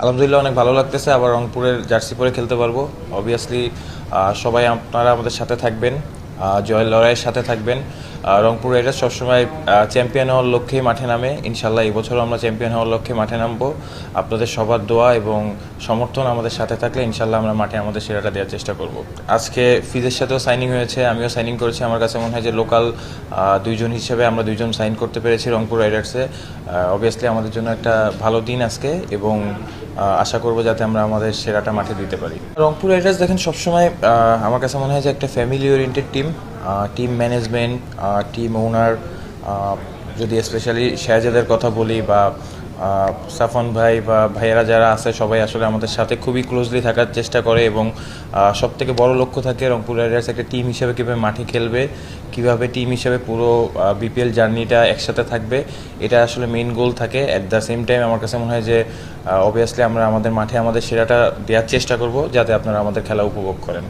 আলহামদুলিল্লাহ অনেক ভালো লাগতেছে, আবার রংপুরের জার্সি পরে খেলতে পারবো। অবভিয়াসলি সবাই আপনারা আমাদের সাথে থাকবেন, জয়ের লড়াইয়ের সাথে থাকবেন। রংপুর রাইডার্স সবসময় চ্যাম্পিয়ন হওয়ার লক্ষ্যেই মাঠে নামে। ইনশাল্লাহ এই বছরও আমরা চ্যাম্পিয়ন হওয়ার লক্ষ্যে মাঠে নামবো। আপনাদের সবার দোয়া এবং সমর্থন আমাদের সাথে থাকলে ইনশাল্লাহ আমরা মাঠে আমাদের সেরাটা দেওয়ার চেষ্টা করব। আজকে ফিজের সাথেও সাইনিং হয়েছে, আমিও সাইনিং করেছি। আমার কাছে মনে হয় যে লোকাল দুইজন হিসেবে আমরা দুইজন সাইন করতে পেরেছি রংপুর রাইডার্সে। অবভিয়াসলি আমাদের জন্য একটা ভালো দিন আজকে, এবং আশা করব যাতে আমরা আমাদের সেরাটা মাঠে দিতে পারি। রংপুর রাইডার্স দেখেন সবসময় আমার কাছে মনে হয় যে একটা family oriented team management, team ওনার, যদি স্পেশালি শাহজাদের কথা বলি বা সাফন ভাই বা ভাইয়েরা যারা আছে, সবাই আসলে আমাদের সাথে খুবই ক্লোজলি থাকার চেষ্টা করে, এবং সবথেকে বড় লক্ষ্য থাকে রংপুর রাইডার্স একটা টিম হিসেবে কীভাবে মাঠে খেলবে, কীভাবে টিম হিসেবে পুরো বিপিএল জার্নিটা একসাথে থাকবে, এটা আসলে মেইন গোল থাকে। অ্যাট দ্য সেম টাইম আমার কাছে মনে হয় যে অবভিয়াসলি আমরা আমাদের মাঠে আমাদের সেরাটা দেওয়ার চেষ্টা করব, যাতে আপনারা আমাদের খেলা উপভোগ করেন।